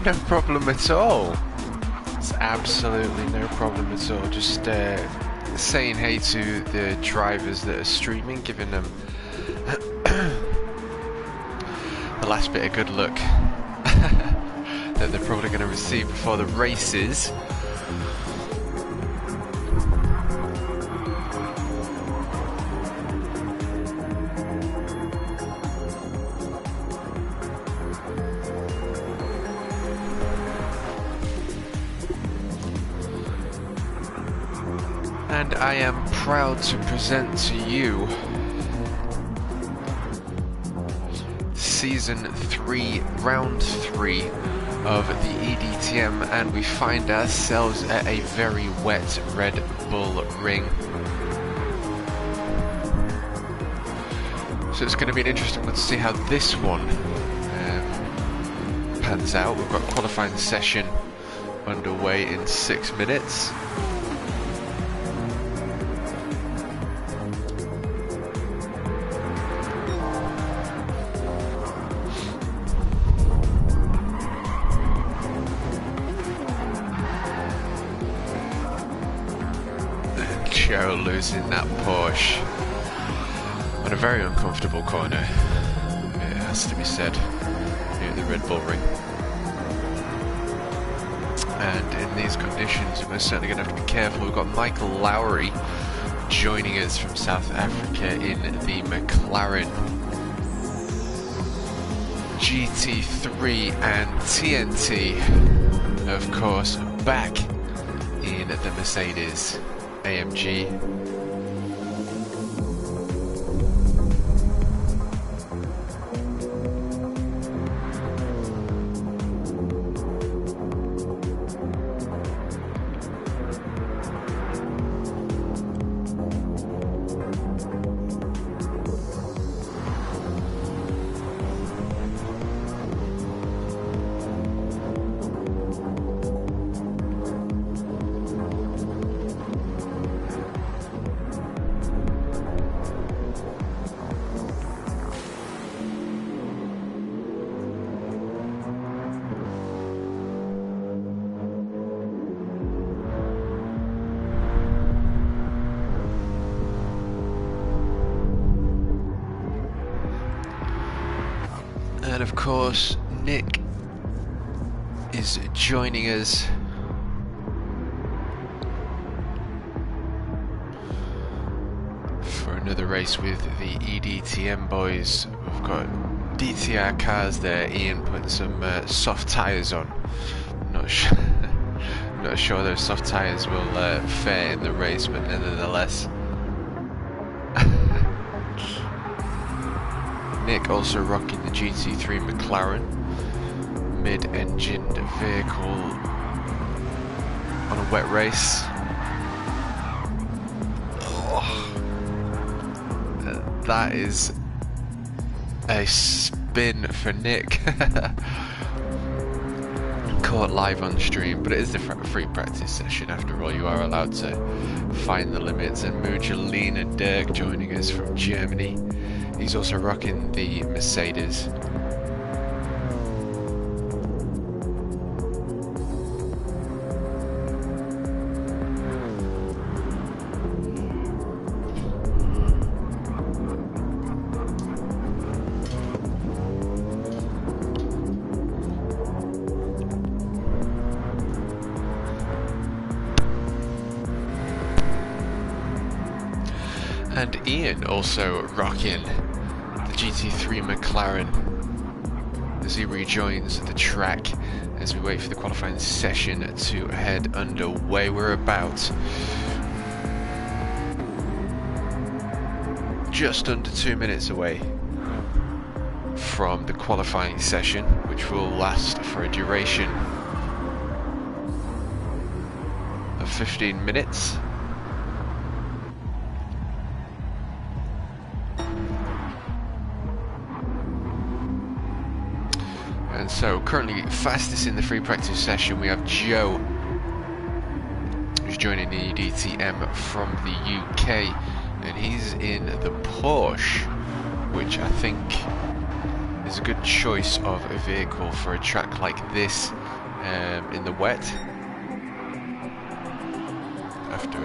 no problem at all. It's absolutely no problem at all. Just saying hey to the drivers that are streaming, giving them the last bit of good luck that they're probably going to receive before the races. And I am proud to present to you Season 3, Round 3 of the eDtm, and we find ourselves at a very wet Red Bull Ring. So it's going to be an interesting one to see how this one pans out. We've got a qualifying session underway in 6 minutes. Joe losing that Porsche on a very uncomfortable corner, it has to be said, near the Red Bull Ring. And in these conditions we're certainly going to have to be careful. We've got Michael Lowry joining us from South Africa in the McLaren GT3, and TNT of course back in the Mercedes AMG. And of course, Nick is joining us for another race with the eDtm boys. We've got DTR cars there. Ian putting some soft tyres on. Not sure those soft tyres will fare in the race, but nevertheless. Nick also rocking the GT3 McLaren mid-engined vehicle on a wet race. Oh, that is a spin for Nick. Caught live on stream, but it is the free practice session after all. You are allowed to find the limits. And Mujalina Dirk joining us from Germany. He's also rocking the Mercedes. And Ian also rocking the GT3 McLaren as he rejoins the track as we wait for the qualifying session to head underway. We're about just under 2 minutes away from the qualifying session, which will last for a duration of 15 minutes. And so currently fastest in the free practice session we have Joe, who's joining the eDtm from the UK, and he's in the Porsche, which I think is a good choice of a vehicle for a track like this. in the wet. After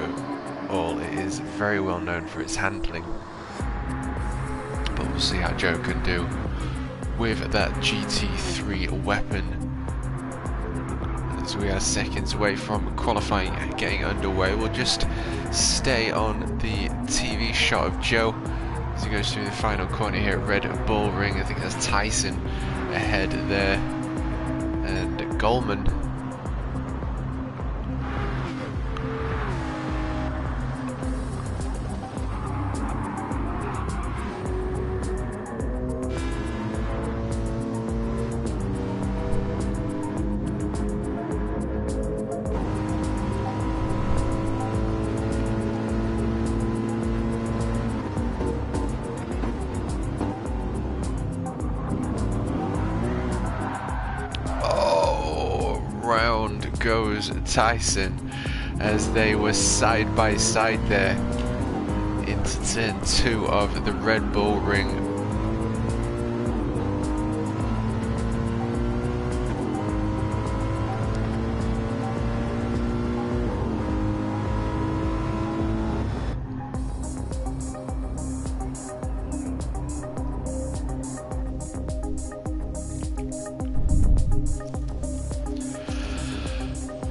all, it is very well known for its handling. But we'll see how Joe can do with that GT3 weapon. As we are seconds away from qualifying and getting underway, we'll just stay on the TV shot of Joe as he goes through the final corner here at Red Bull Ring. I think that's Tyson ahead there, and Goldman. Goes Tyson as they were side by side there into turn 2 of the Red Bull Ring.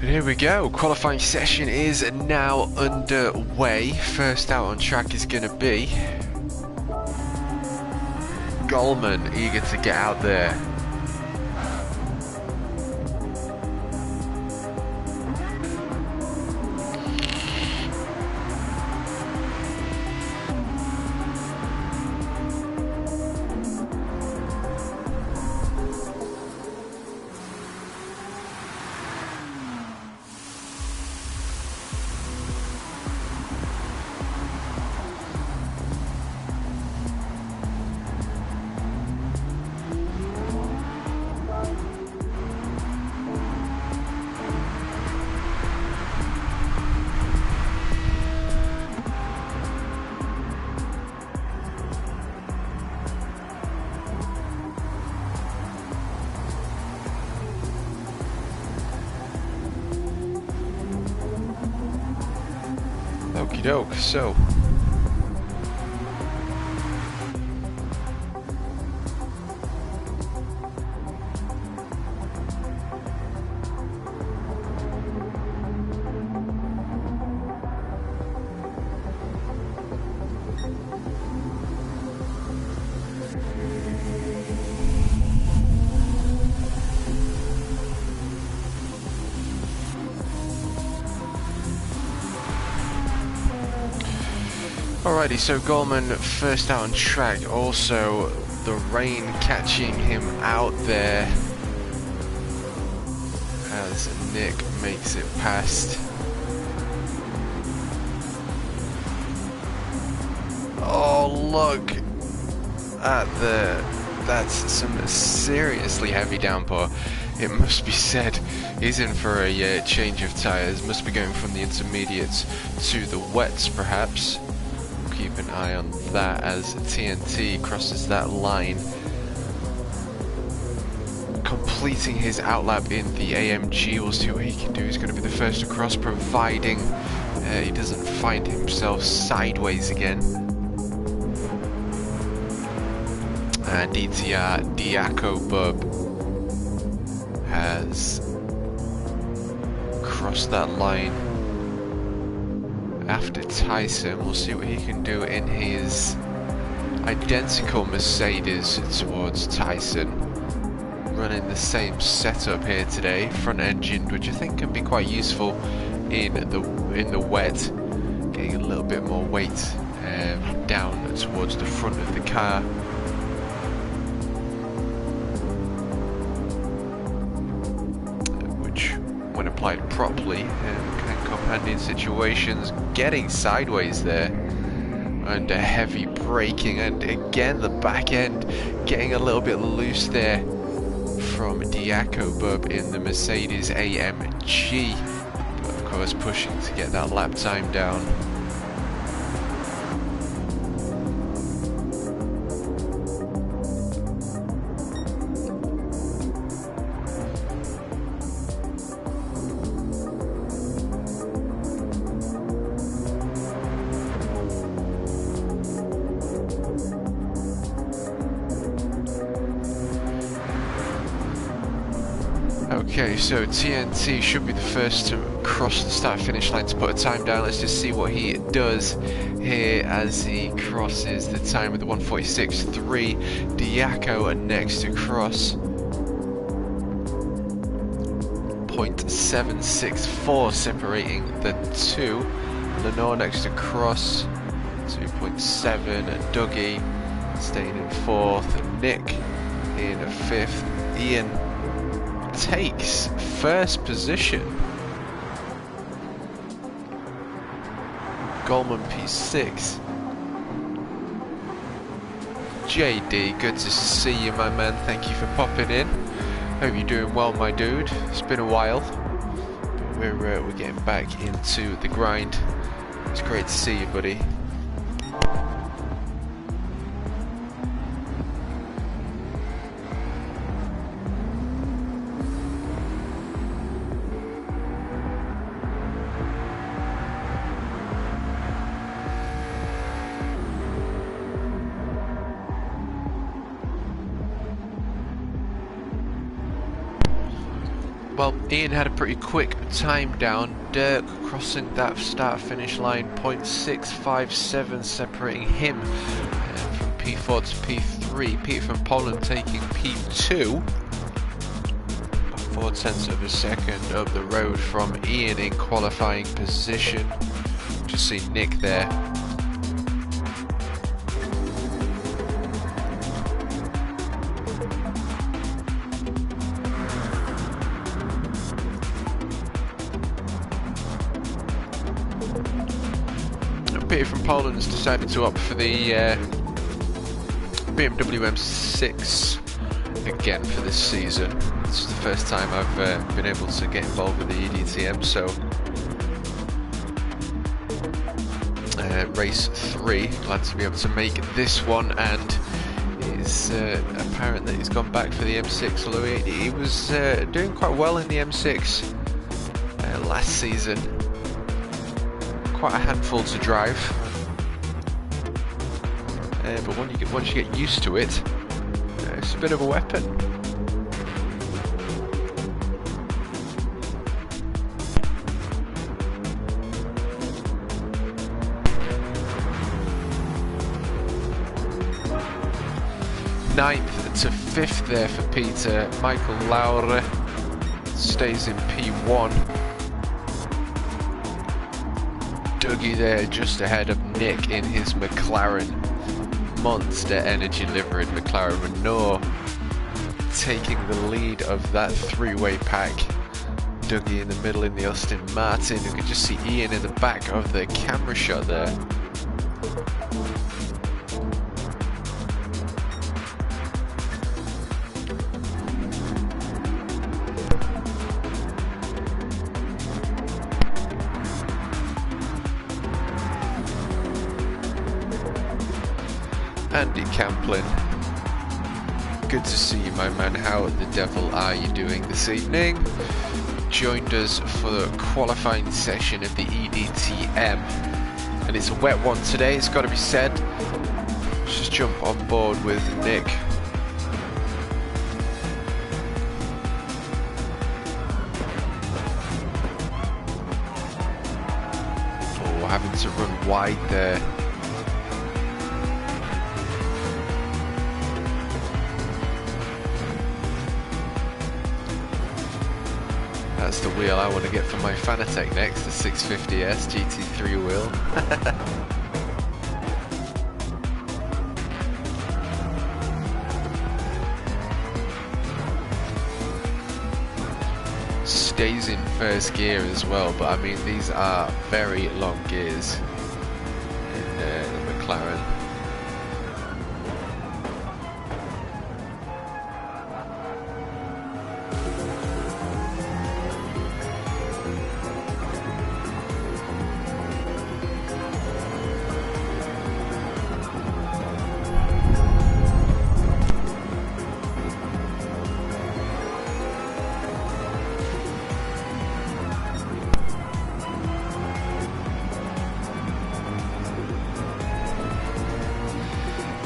Here we go, qualifying session is now underway. First out on track is going to be Goldman, eager to get out there. Okie doke, so alrighty, so Goldman first out on track, also the rain catching him out there as Nick makes it past. Oh, look at that's some seriously heavy downpour. It must be said, he's in for a change of tyres, must be going from the intermediates to the wets perhaps. Keep an eye on that as TNT crosses that line, completing his outlap in the AMG. We'll see what he can do. He's going to be the first across, providing he doesn't find himself sideways again. TMKup has crossed that line after Tyson. We'll see what he can do in his identical Mercedes towards Tyson. Running the same setup here today, front engined, which I think can be quite useful in the wet, getting a little bit more weight down towards the front of the car. Which, when applied properly, can come handy in situations. Getting sideways there under heavy braking, and again the back end getting a little bit loose there from TMKup in the Mercedes AMG, but of course pushing to get that lap time down. Okay, so TNT should be the first to cross the start-finish line to put a time down. Let's just see what he does here as he crosses the time with the 1:46.3. Diaco next to cross. 0.764 separating the two. Lenore next to cross. 2.7. And Dougie staying in 4th. And Nick in 5th. Ian takes 1st position. Goldman P6. JD, good to see you, my man. Thank you for popping in. Hope you're doing well, my dude. It's been a while, but we're getting back into the grind. It's great to see you, buddy. Well, Ian had a pretty quick time down. Dirk crossing that start-finish line, 0.657 separating him from P4 to P3. Peter from Poland taking P2. 0.4 of a second up the road from Ian in qualifying position. Just see Nick there. Peter from Poland has decided to opt for the BMW M6 again for this season. This is the first time I've been able to get involved with the eDtm, so race 3, glad to be able to make this one, and it's apparent that he's gone back for the M6, although he was doing quite well in the M6 last season. Quite a handful to drive, but once you get used to it, it's a bit of a weapon. Ninth to 5th there for Peter. Michael Laure stays in P1. Dougie there just ahead of Nick in his McLaren. Monster energy liveried McLaren. Renault taking the lead of that three-way pack. Dougie in the middle in the Austin Martin. You can just see Ian in the back of the camera shot there. Andy Camplin, good to see you, my man. How the devil are you doing this evening? Joined us for the qualifying session of the eDtm, and it's a wet one today, it's got to be said. Let's just jump on board with Nick. Oh, having to run wide there. That's the wheel I want to get for my Fanatec next, the 650S GT3 wheel. Stays in first gear as well, but I mean these are very long gears in the McLaren.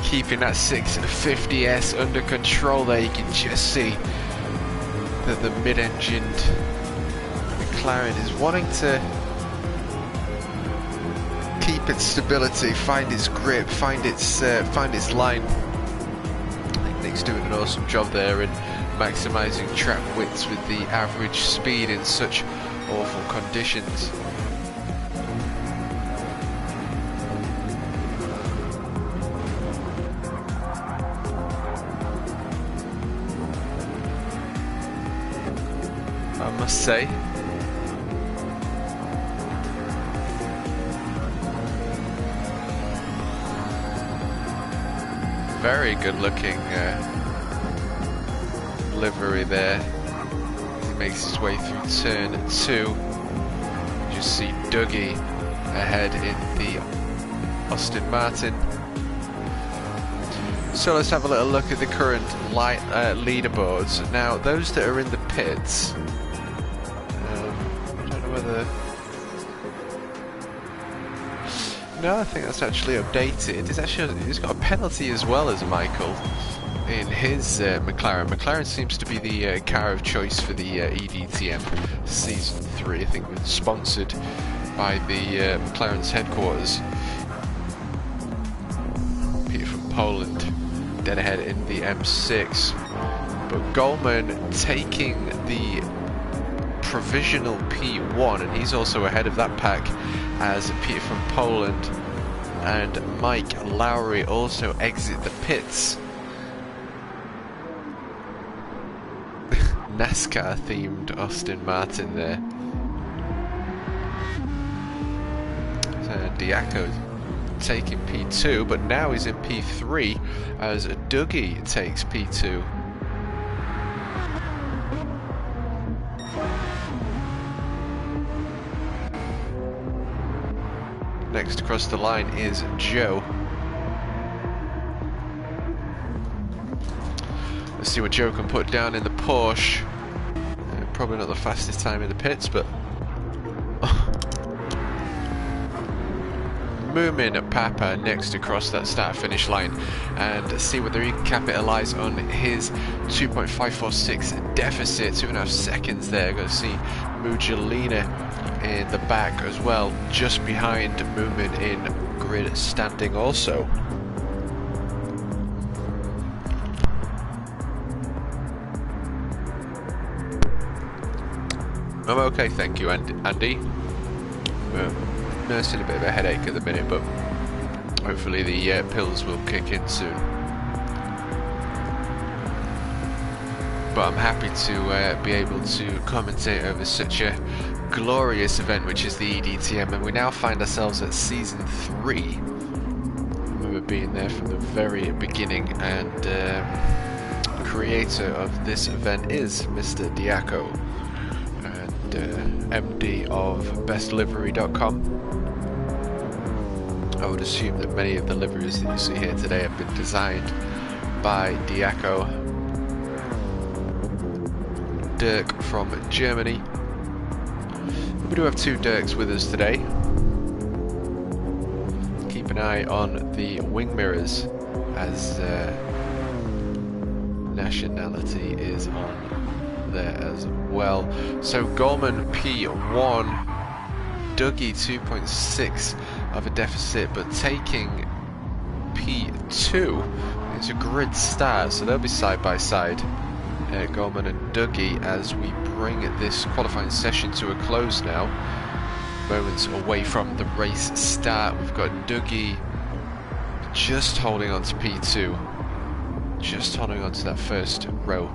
Keeping that 650S under control there, you can just see that the mid-engined McLaren is wanting to keep its stability, find its grip, find its line. I think Nick's doing an awesome job there in maximising track widths with the average speed in such awful conditions. I must say, very good looking livery there. He makes his way through turn 2. You just see Dougie ahead in the Aston Martin. So let's have a little look at the current leaderboards. Now, those that are in the pits, I don't know whether... No, I think that's actually updated. He's got a penalty as well as Michael in his McLaren. McLaren seems to be the car of choice for the eDtm Season 3. I think it's sponsored by the McLaren's headquarters. Peter from Poland, dead ahead in the M6. But Goldman taking the provisional P1, and he's also ahead of that pack as Peter from Poland and Mike Lowry also exit the pits. NASCAR themed Aston Martin there. So Diaco taking P2, but now he's in P3 as Dougie takes P2. Next across the line is Joe. Let's see what Joe can put down in the Porsche. Probably not the fastest time in the pits, but Moomin Papa next across that start-finish line, and see whether he can capitalise on his 2.546 deficit. 2.5 seconds there. Going to see Mugelina in the back as well, just behind Moomin in grid standing also. I'm okay, thank you, Andy. Nursing a bit of a headache at the minute, but hopefully the pills will kick in soon. But I'm happy to be able to commentate over such a glorious event, which is the eDtm, and we now find ourselves at Season 3. I remember being there from the very beginning, and the creator of this event is Mr. Diaco, and MD of bestlivery.com. I would assume that many of the liveries that you see here today have been designed by Diaco. Dirk from Germany. We do have two Dirks with us today. Keep an eye on the wing mirrors as nationality is on there as well. So Goldman P1, Dougie 2.6 of a deficit, but taking P2. It's a grid start, so they'll be side by side. Goldman and Dougie as we bring this qualifying session to a close now. Moments away from the race start. We've got Dougie just holding on to P2, just holding on to that first row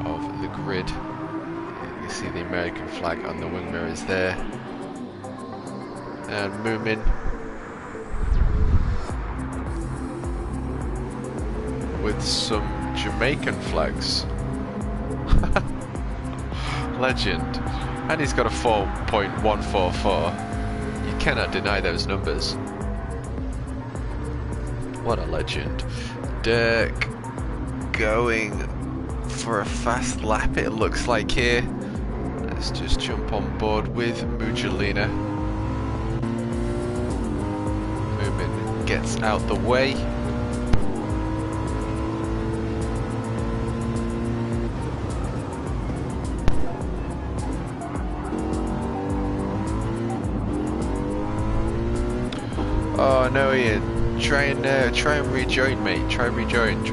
of the grid. You can see the American flag on the wing mirrors there. And Moomin with some Jamaican flags. Legend. And he's got a 4.144. You cannot deny those numbers. What a legend. Dirk going for a fast lap, it looks like here. Let's just jump on board with Mugelina. Moomin gets out the way. Oh no, Ian. Try and rejoin, mate. Try and rejoin.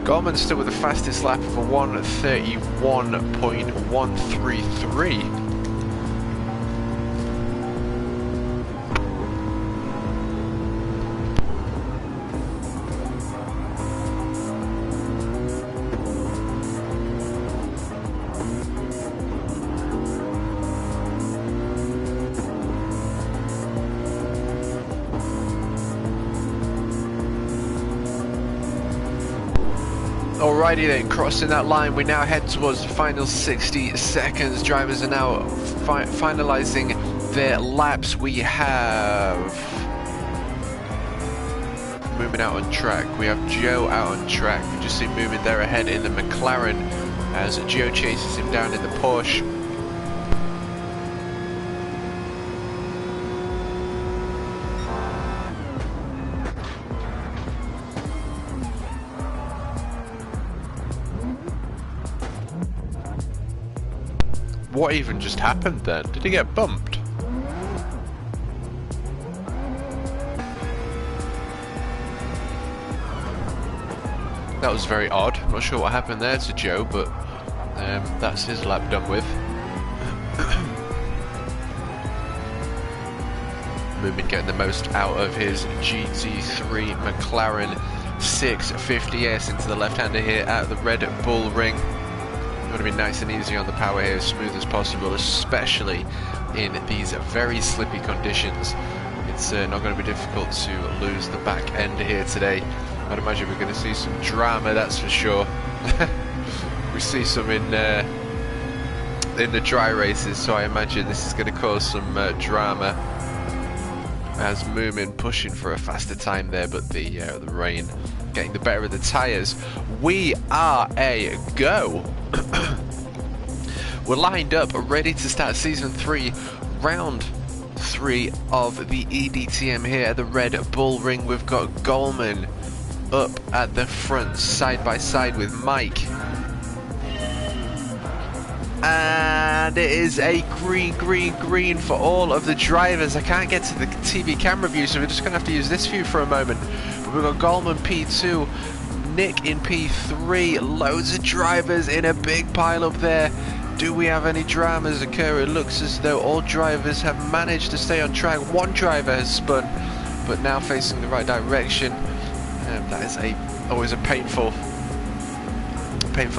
Gorman's still with the fastest lap of a 1:31.133. Alrighty then, crossing that line, we now head towards the final 60 seconds. Drivers are now finalising their laps. We have moving out on track. We have Joe out on track. We just see moving there ahead in the McLaren as Joe chases him down in the Porsche. What even just happened then? Did he get bumped? That was very odd. I'm not sure what happened there to Joe, but that's his lap done with. Moomin getting the most out of his GT3 McLaren 650S into the left-hander here at the Red Bull Ring. Going to be nice and easy on the power here, as smooth as possible, especially in these very slippy conditions. It's not going to be difficult to lose the back end here today. I'd imagine we're going to see some drama, that's for sure. We see some in the dry races, so I imagine this is going to cause some drama. As Moomin pushing for a faster time there, but the rain getting the better of the tyres. We are a go. We're lined up, ready to start Season 3, Round 3 of the eDtm here at the Red Bull Ring. We've got Goldman up at the front, side by side with Mike. And it is a green for all of the drivers. I can't get to the TV camera view, so we're just going to have to use this view for a moment. But we've got Goldman P2, Nick in P3, loads of drivers in a big pile up there. Do we have any dramas occur? It looks as though all drivers have managed to stay on track. One driver has spun, but now facing the right direction. That is always a painful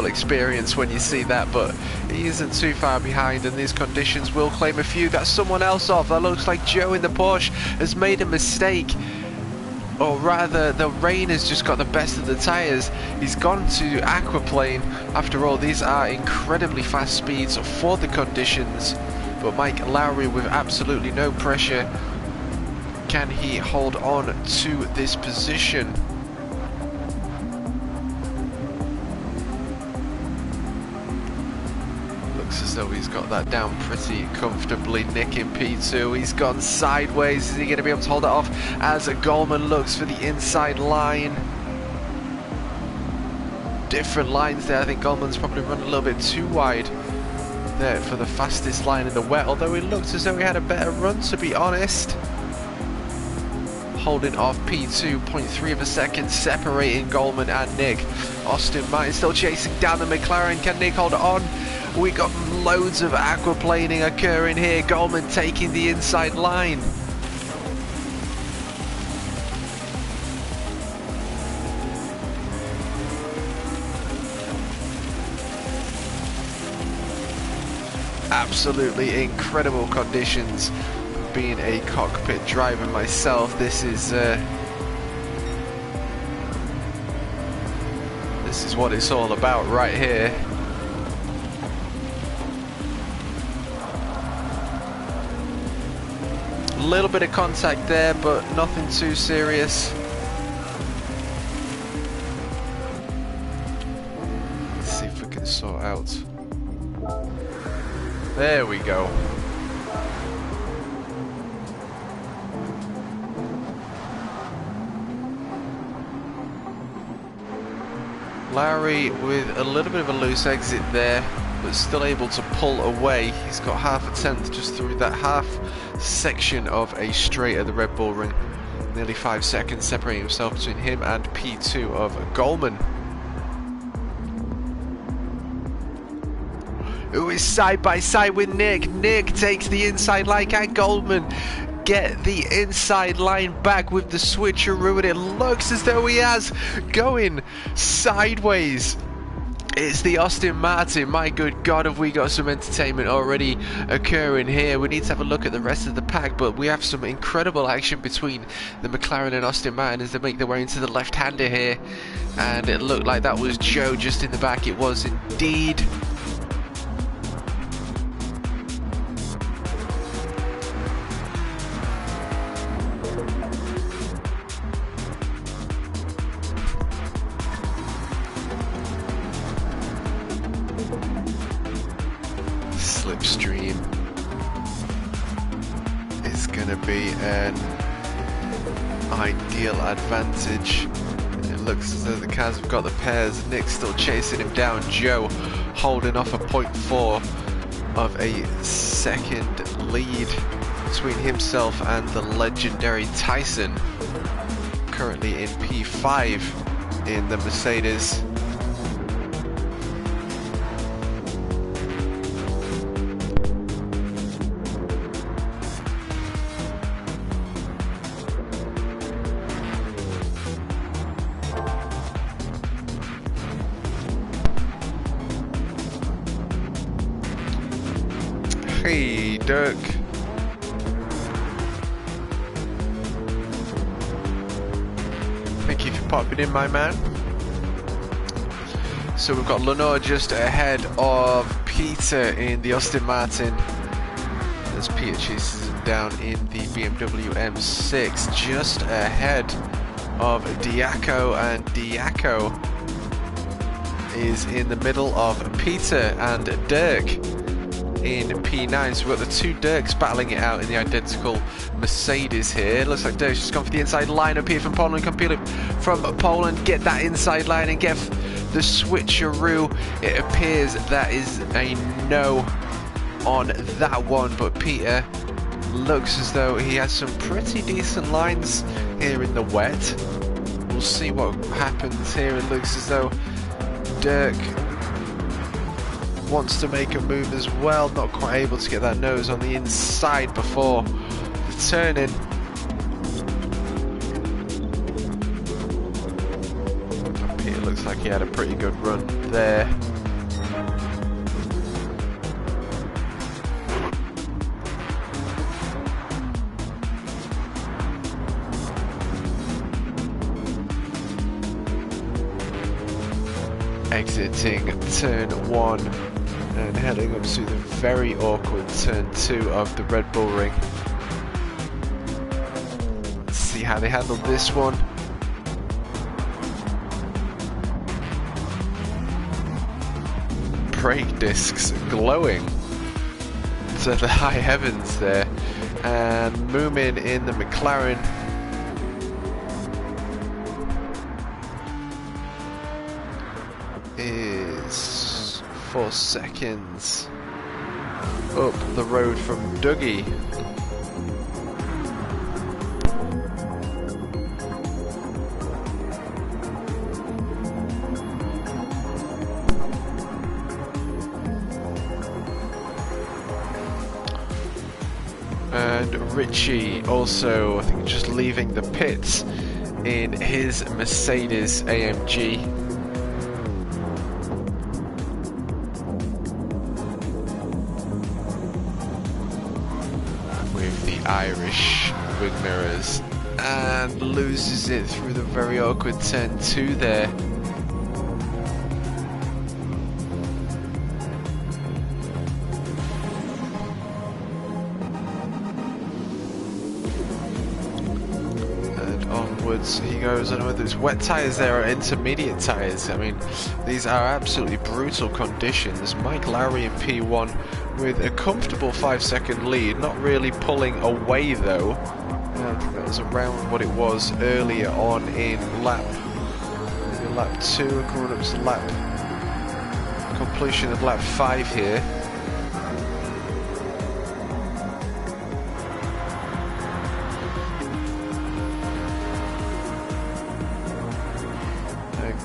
experience when you see that, but he isn't too far behind, and these conditions will claim a few. That's someone else off. That looks like Joe in the Porsche has made a mistake, or rather the rain has just got the best of the tyres. He's gone to aquaplane. After all, these are incredibly fast speeds for the conditions, but Mike Lowry with absolutely no pressure, can he hold on to this position? As though he's got that down pretty comfortably. Nick in P2, he's gone sideways. Is he going to be able to hold it off as Goldman looks for the inside line? Different lines there. I think Goldman's probably run a little bit too wide there for the fastest line in the wet, although it looked as though he had a better run, to be honest. Holding off P2, 0.3 of a second, separating Goldman and Nick. Austin Martin still chasing down the McLaren. Can Nick hold on? We got loads of aquaplaning occurring here. Goldman taking the inside line. Absolutely incredible conditions. Being a cockpit driver myself, this is what it's all about right here. A little bit of contact there, but nothing too serious. Let's see if we can sort out. There we go. Lowry with a little bit of a loose exit there, but still able to pull away. He's got half a tenth just through that half section of a straight at the Red Bull Ring. Nearly 5 seconds separating himself between him and P2 of Goldman. Who is side by side with Nick. Nick takes the inside line. Can Goldman get the inside line back with the switcheroo? And it looks as though he has, going sideways. It's the Aston Martin. My good God, have we got some entertainment already occurring here. We need to have a look at the rest of the pack, but we have some incredible action between the McLaren and Aston Martin as they make their way into the left-hander here. And it looked like that was Joe just in the back. It was indeed. Slipstream is going to be an ideal advantage. It looks as though the cars have got the pairs. Nick's still chasing him down. Joe holding off a 0.4 of a second lead between himself and the legendary Tyson, currently in P5 in the Mercedes. Hey, Dirk. Thank you for popping in, my man. So we've got Lenore just ahead of Peter in the Aston Martin, as Peter chases him down in the BMW M6, just ahead of Diaco, and Diaco is in the middle of Peter and Dirk in P9. So we've got the two Dirks battling it out in the identical Mercedes here. Looks like Dirk's just gone for the inside line up here from Poland. Come Philip from Poland, get that inside line and get the switcheroo. It appears that is a no on that one, but Peter looks as though he has some pretty decent lines here in the wet. We'll see what happens here. It looks as though Dirk wants to make a move as well, not quite able to get that nose on the inside before the turn-in. Peter looks like he had a pretty good run there. Exiting turn 1 and heading up to the very awkward turn 2 of the Red Bull Ring. Let's see how they handled this one. Brake discs glowing to the high heavens there, and Moomin in the McLaren is 4 seconds up the road from Dougie. And Richie also, I think, just leaving the pits in his Mercedes AMG. Irish wing mirrors, and loses it through the very awkward turn 2 there. And onwards he goes. I don't know whether it's wet tyres there or intermediate tyres. I mean, these are absolutely brutal conditions. Mike Lowry in P1 with a comfortable 5-second lead, not really pulling away though. I think that was around what it was earlier on in lap lap 2, coming up to lap completion of lap 5 here.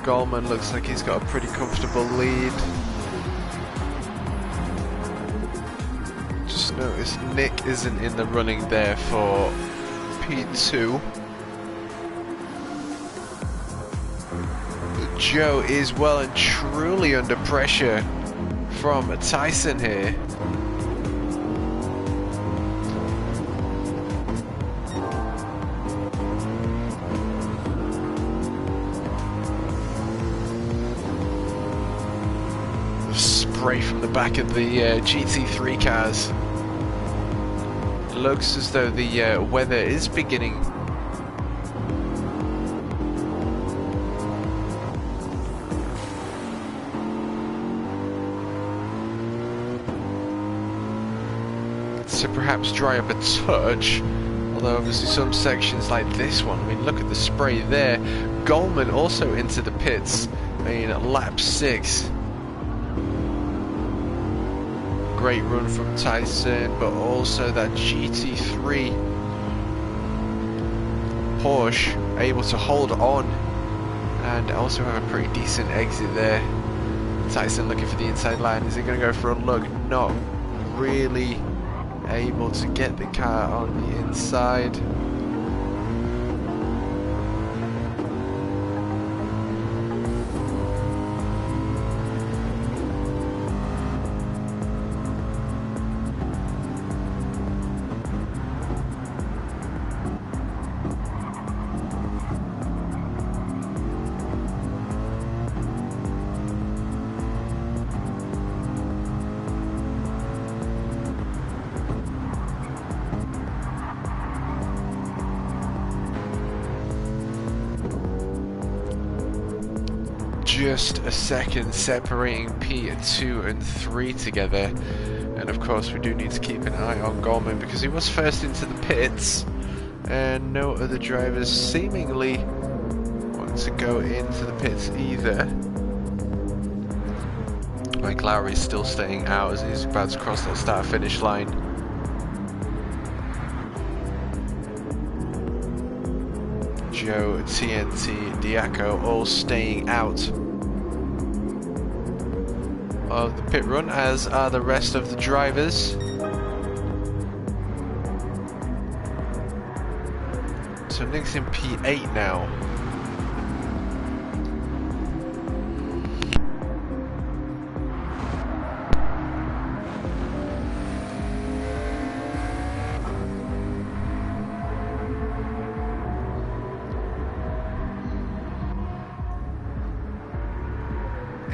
Goldman looks like he's got a pretty comfortable lead. Just noticed Nick isn't in the running there for P2. But Joe is well and truly under pressure from Tyson here. Spray from the back of the GT3 cars. Looks as though the weather is beginning to perhaps dry up a touch, although obviously some sections like this one, I mean look at the spray there. Goldman also into the pits, I mean lap 6. Great run from Tyson, but also that GT3 Porsche able to hold on and also have a pretty decent exit there. Tyson looking for the inside line. Is he going to go for a lug? Not really able to get the car on the inside. Just a second separating P2 and 3 together, and of course we do need to keep an eye on Goldman because he was first into the pits and no other drivers seemingly want to go into the pits either. Mike Lowry is still staying out as he's about to cross that start finish line. Joe, TNT, Diaco all staying out of the pit run, as are the rest of the drivers. So Nick's in P8 now.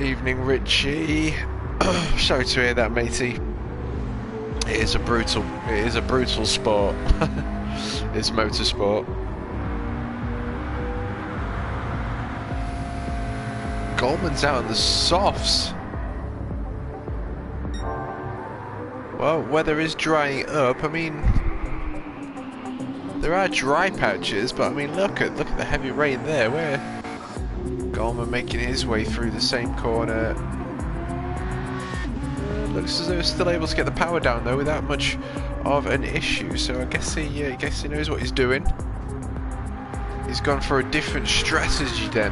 Evening, Richie. Sorry to hear that, matey. It is a brutal sport. It's motorsport. Goldman's out on the softs. Well, weather is drying up. I mean, there are dry patches, but I mean, look at the heavy rain there. Where Goldman making his way through the same corner. Looks as though he's still able to get the power down though without much of an issue. So I guess he knows what he's doing. He's gone for a different strategy then,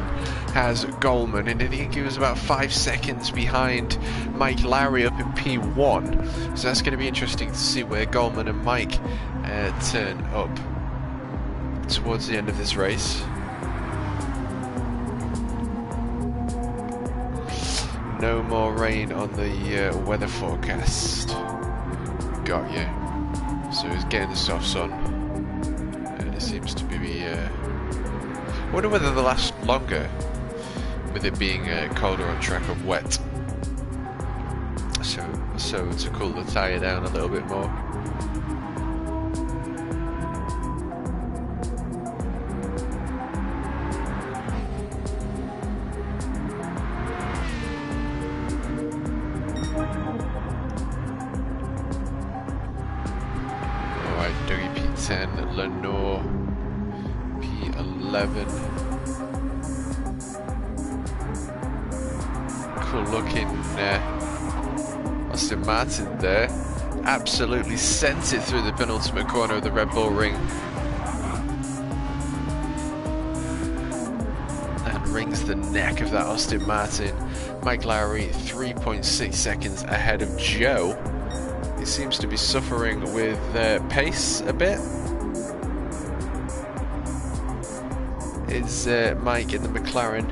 has Goldman, and he was about 5 seconds behind Mike Lowry up in P1. So that's going to be interesting to see where Goldman and Mike turn up towards the end of this race. No more rain on the weather forecast. Got you. So he's getting the softs on, and it seems to be. I wonder whether they last longer with it being colder on track or wet. So to cool the tyre down a little bit more. Lenore P11. beautiful looking Aston Martin there. Absolutely sent it through the penultimate corner of the Red Bull Ring. And rings the neck of that Aston Martin. Mike Lowry 3.6 seconds ahead of Joe. He seems to be suffering with pace a bit. Is Mike in the McLaren.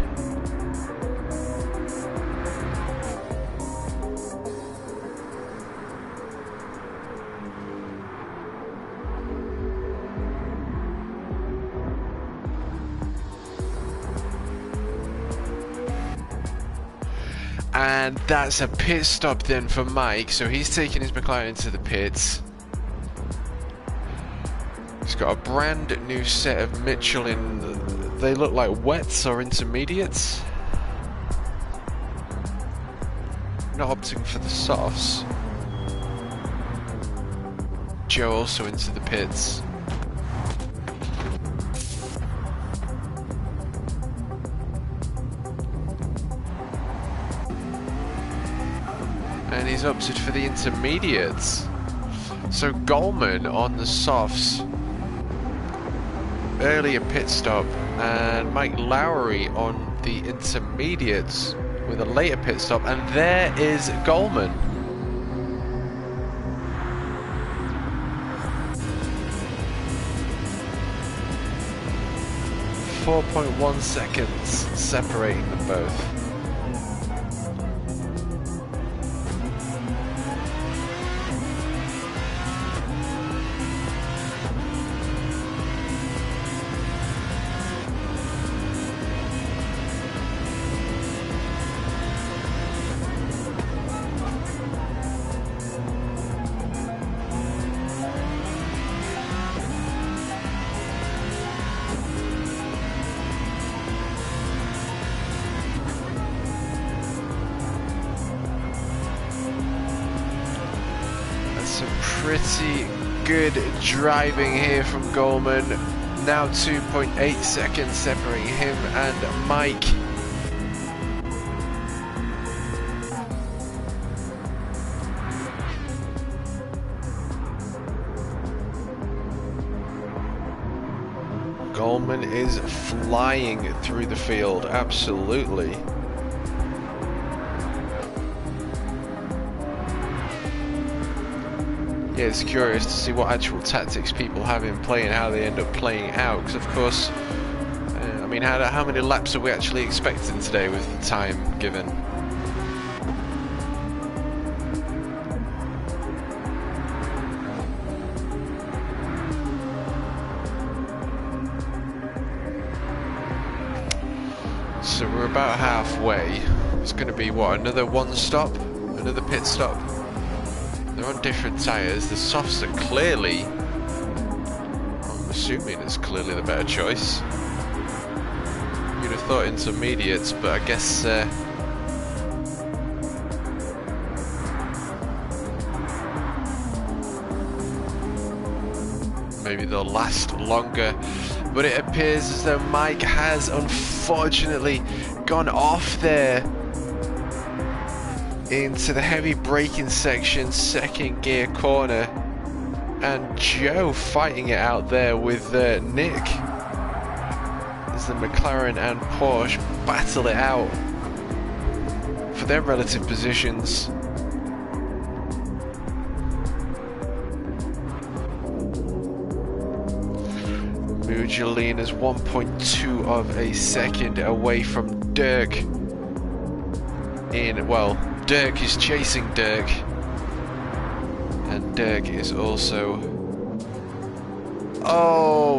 And that's a pit stop then for Mike, so he's taking his McLaren into the pits. He's got a brand new set of Michelin, they look like wets or intermediates. Not opting for the softs. Joe also into the pits. And he's opted for the intermediates. So Goldman on the softs. Earlier pit stop, and Mike Lowry on the intermediates with a later pit stop, and there is Goldman. .1 seconds separating them both. Some pretty good driving here from Goldman. Now 2.8 seconds separating him and Mike. Goldman is flying through the field, absolutely. Yeah, it's curious to see what actual tactics people have in play and how they end up playing out. Because of course, I mean, how many laps are we actually expecting today with the time given? So we're about halfway. It's going to be what, another one stop, another pit stop. They're on different tyres. The softs are clearly, I'm assuming it's clearly the better choice. You'd have thought intermediates, but I guess maybe they'll last longer. But it appears as though Mike has unfortunately gone off there into the heavy braking section, second gear corner, and Joe fighting it out there with Nick as the McLaren and Porsche battle it out for their relative positions. Muggelina's 1.2 of a second away from Dirk. Dirk is chasing Dirk, and Dirk is also,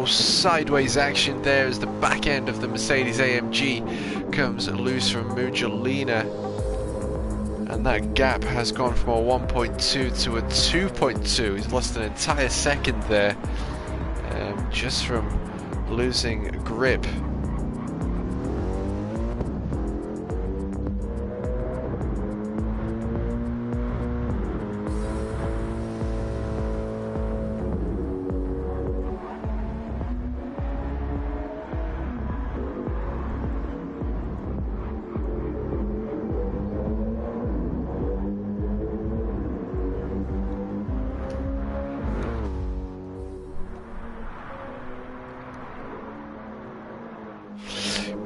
sideways action there as the back end of the Mercedes AMG comes loose from Muggelina, and that gap has gone from a 1.2 to a 2.2. He's lost an entire second there, just from losing grip.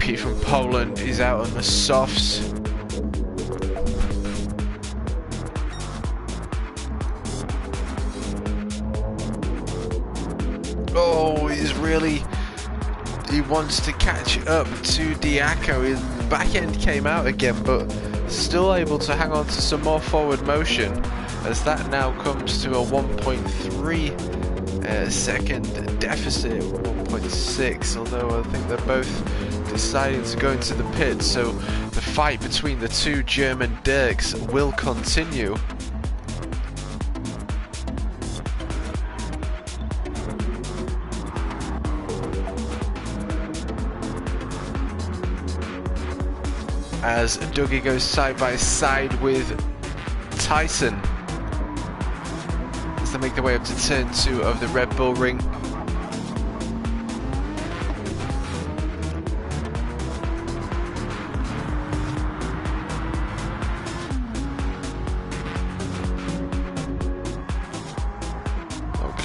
Pete from Poland is out on the softs. Oh, he wants to catch up to Diaco. His back end came out again, but still able to hang on to some more forward motion, as that now comes to a 1.3 second deficit, 1.6, although I think they're both deciding to go into the pit, so the fight between the two German Dirks will continue. As Dougie goes side by side with Tyson as they make their way up to turn 2 of the Red Bull Ring.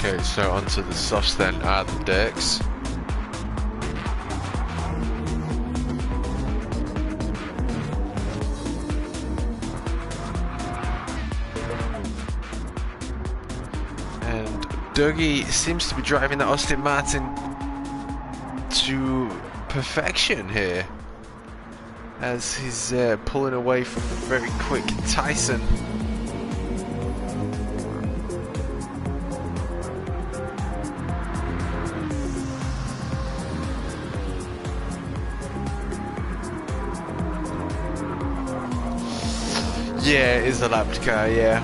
Okay, so onto the softs then are the Dirks. Dougie seems to be driving that Aston Martin to perfection here, as he's pulling away from the very quick Tyson. Yeah, it is a lapped car, yeah.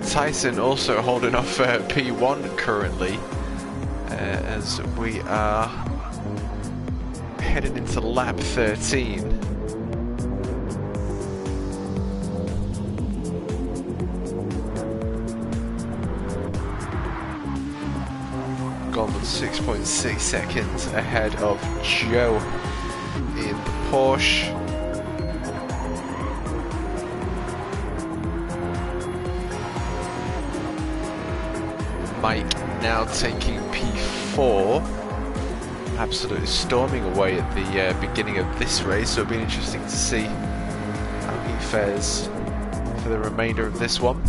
Tyson also holding off P1 currently, as we are heading into lap 13. Golden 6.6 seconds ahead of Joe in the Porsche. Mike now taking P4, absolutely storming away at the beginning of this race, so it'll be interesting to see how he fares for the remainder of this one.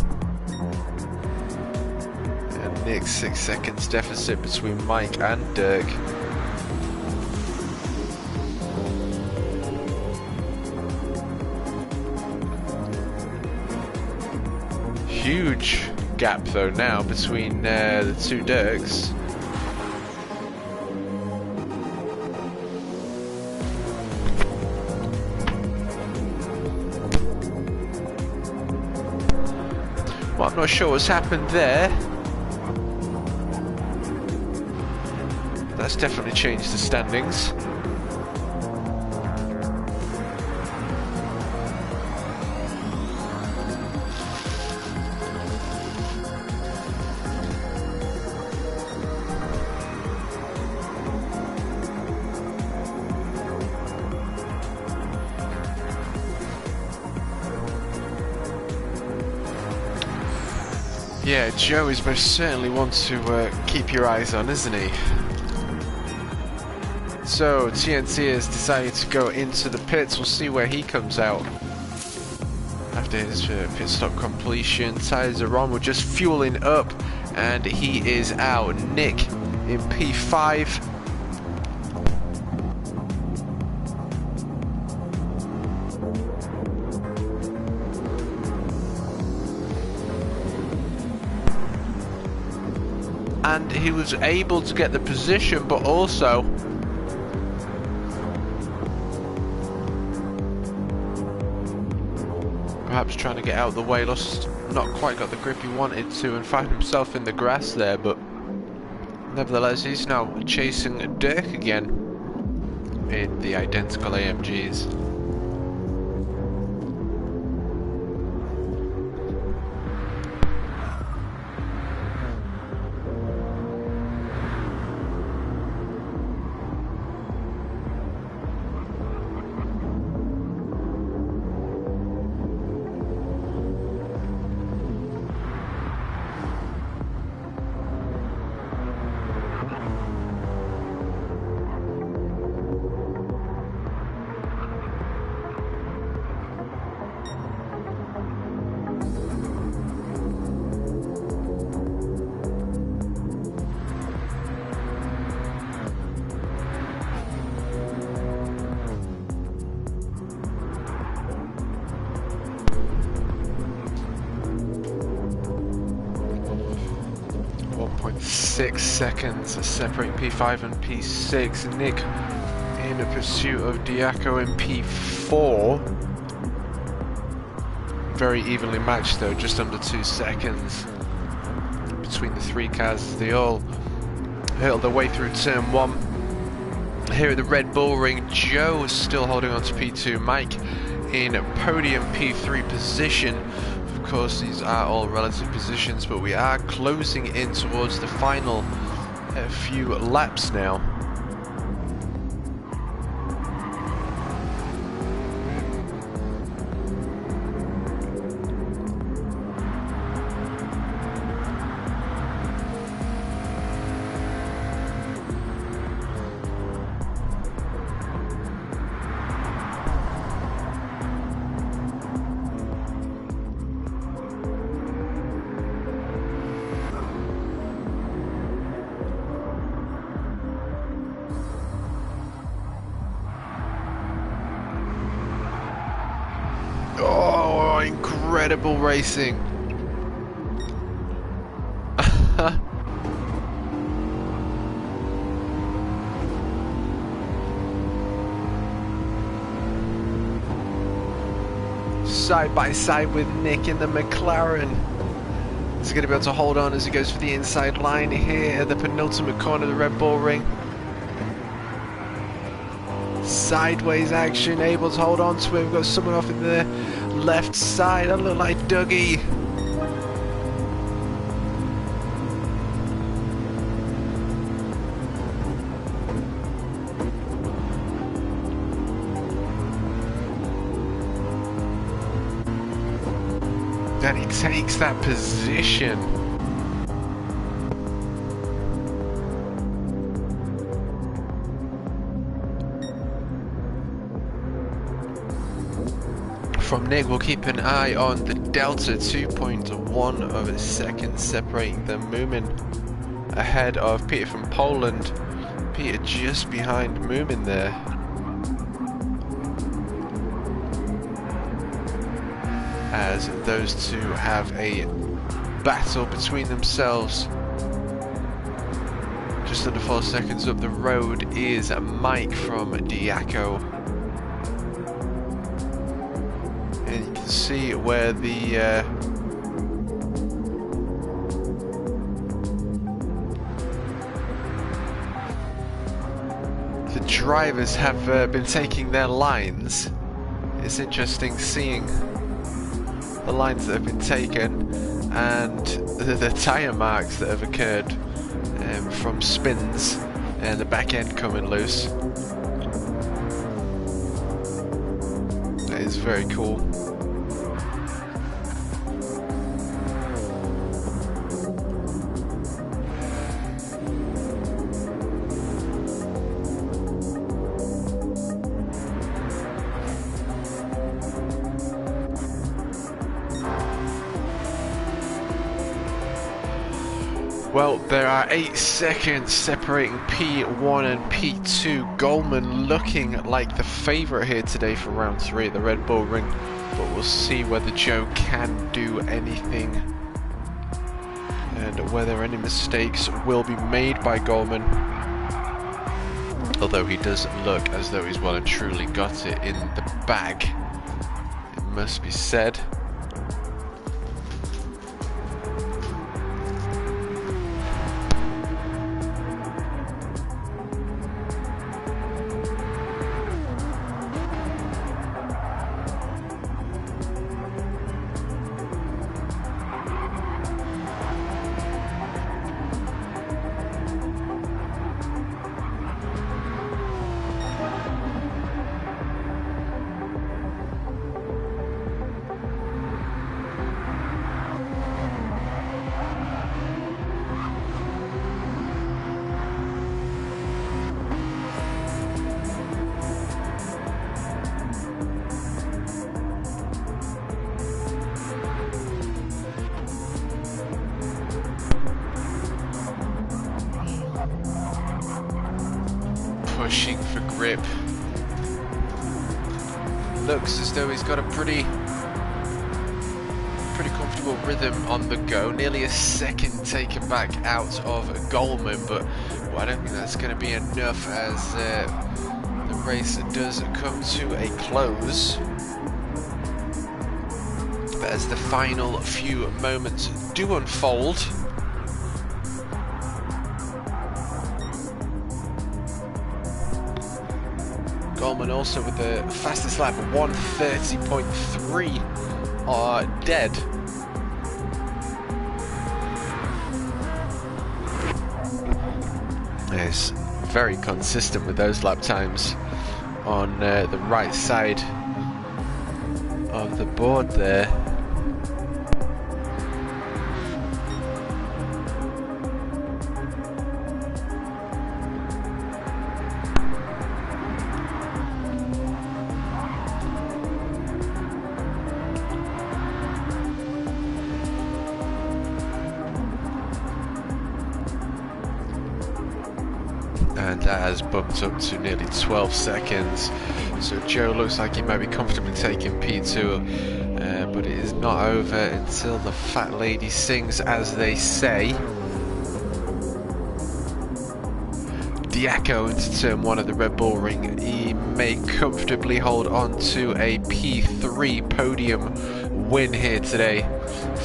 And Nick, 6 seconds deficit between Mike and Dirk. Huge gap though now between the two Dirks. Well, I'm not sure what's happened there. That's definitely changed the standings. Yeah, Joe is most certainly one to keep your eyes on, isn't he? So, TNT has decided to go into the pits. We'll see where he comes out after his pit stop completion. Tyres are on, we're just fueling up, and he is out. Nick in P5. And he was able to get the position, but also perhaps trying to get out of the way, not quite got the grip he wanted to, and found himself in the grass there, but nevertheless he's now chasing Dirk again in the identical AMGs. 6 seconds separating P5 and P6. Nick in pursuit of Diaco in P4. Very evenly matched though, just under 2 seconds between the three cars as they all hurtle their way through turn 1. Here at the Red Bull Ring, Joe is still holding on to P2, Mike in podium P3 position. Of course, these are all relative positions, but we are closing in towards the final few laps now. Oh, incredible racing. Side by side with Nick in the McLaren. He's going to be able to hold on as he goes for the inside line here at the penultimate corner of the Red Bull Ring. Sideways action, able to hold on to it. We've got someone off in the left side. That look like Dougie. Then he takes that position. From Nick, we'll keep an eye on the Delta, 2.1 of a second separating them. Moomin ahead of Peter from Poland. Peter just behind Moomin there. As those two have a battle between themselves. Just under 4 seconds up the road is Mike from Diaco. And you can see where the drivers have been taking their lines. It's interesting seeing the lines that have been taken and the tyre marks that have occurred from spins and the back end coming loose. That is very cool. Well, there are 8 seconds separating P1 and P2. Goldman looking like the favourite here today for round 3 at the Red Bull Ring, but we'll see whether Joe can do anything and whether any mistakes will be made by Goldman. Although he does look as though he's well and truly got it in the bag, it must be said. Pushing for grip. Looks as though he's got a pretty comfortable comfortable rhythm on the go. Nearly a second taken back out of Goldman, but I don't think that's going to be enough as the race does come to a close. But as the final few moments do unfold, Goldman also with the fastest lap, 1:30.3 are dead. Is very consistent with those lap times on the right side of the board there. And that has bumped up to nearly 12 seconds. So Joe looks like he might be comfortably taking P2, but it is not over until the fat lady sings, as they say. Diaco into turn 1 of the Red Bull Ring. He may comfortably hold on to a P3 podium win here today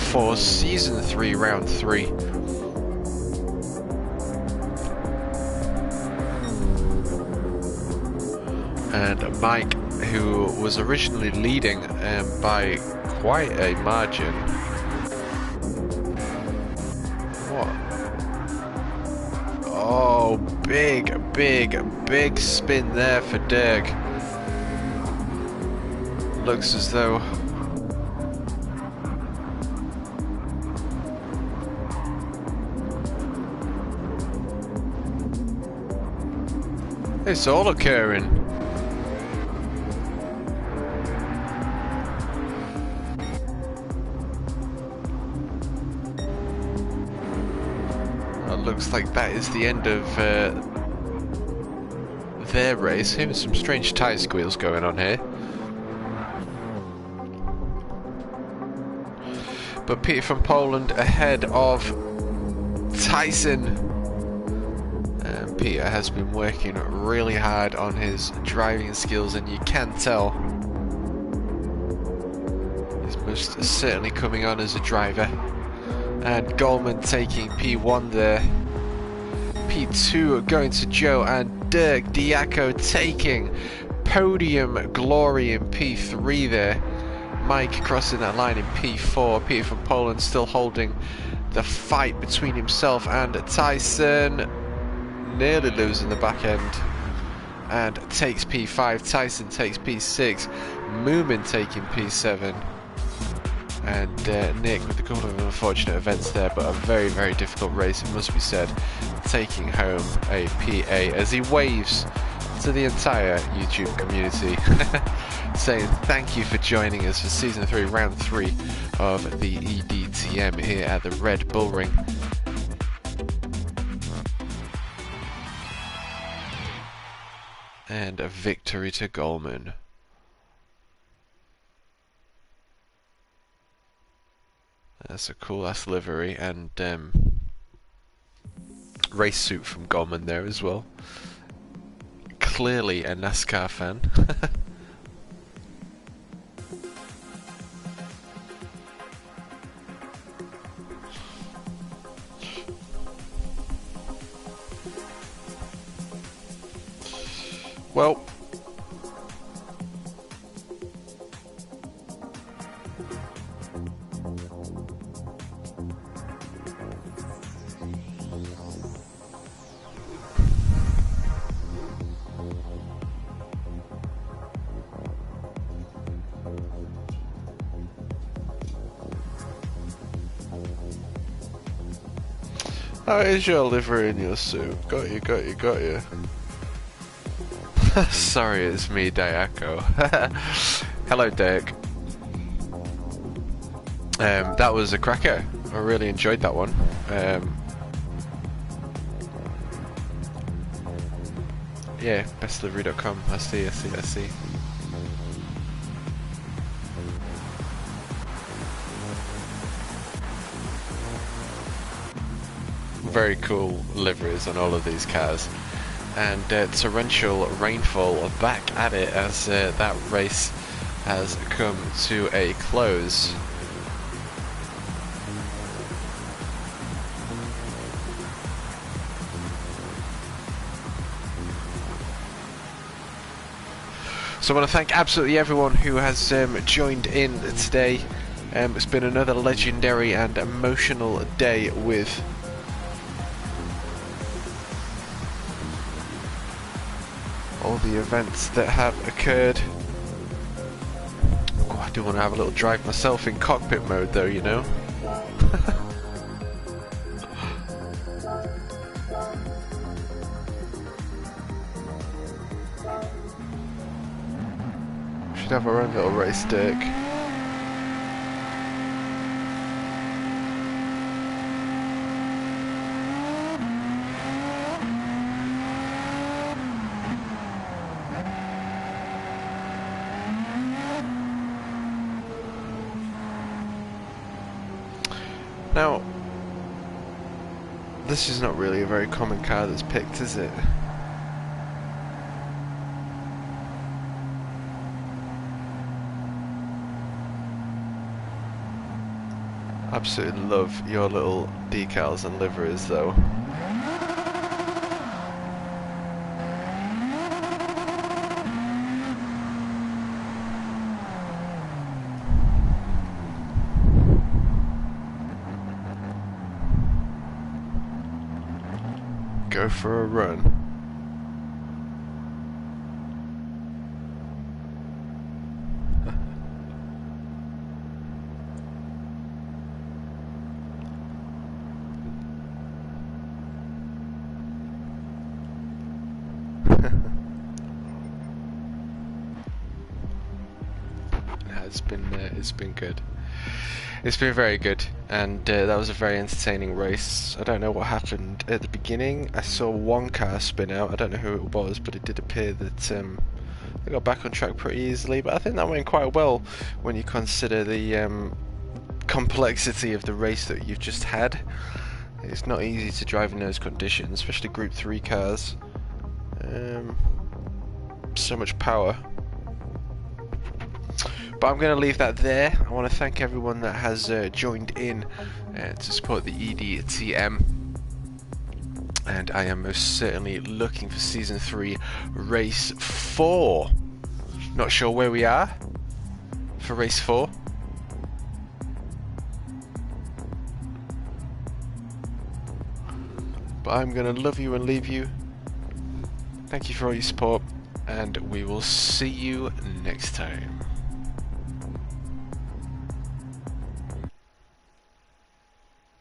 for Season 3, Round 3. And Mike, who was originally leading by quite a margin. What? Oh, big spin there for Dirk. Looks as though it's all occurring. Looks like that is the end of their race. Here's some strange tyre squeals going on here. But Peter from Poland ahead of Tyson. And Peter has been working really hard on his driving skills, and you can tell he's most certainly coming on as a driver. And Goldman taking P1 there. P2 going to Joe, and Dirk Diaco taking podium glory in P3 there. Mike crossing that line in P4. Peter from Poland still holding the fight between himself and Tyson. Nearly losing the back end. And takes P5. Tyson takes P6. Moomin taking P7. And Nick with a couple of unfortunate events there, but a very, very difficult race, it must be said, taking home a PA as he waves to the entire YouTube community, saying thank you for joining us for Season 3, Round 3 of the eDtm here at the Red Bull Ring. And a victory to Goldman. That's a cool ass livery, and race suit from Goldman there as well. Clearly a NASCAR fan. Well, how is your livery in your suit? Got you. Sorry, it's me, Diaco. Hello, Dirk. That was a cracker. I really enjoyed that one. Yeah, bestlivery.com. I see. very cool liveries on all of these cars. And torrential rainfall back at it as that race has come to a close. So I want to thank absolutely everyone who has joined in today. It's been another legendary and emotional day with all the events that have occurred. Oh, I do want to have a little drive myself in cockpit mode though, you know. Should have our own little race, Dirk. Now, this is not really a very common car that's picked, is it? Absolutely love your little decals and liveries though. Go for a run. It's been good. It's been very good, and that was a very entertaining race. I don't know what happened at the beginning. I saw one car spin out. I don't know who it was, but it did appear that they got back on track pretty easily. But I think that went quite well when you consider the complexity of the race that you've just had. It's not easy to drive in those conditions, especially Group 3 cars. So much power. But I'm going to leave that there. I want to thank everyone that has joined in to support the eDtm. And I am most certainly looking for Season 3 Race 4. Not sure where we are for Race 4. But I'm going to love you and leave you. Thank you for all your support. And we will see you next time.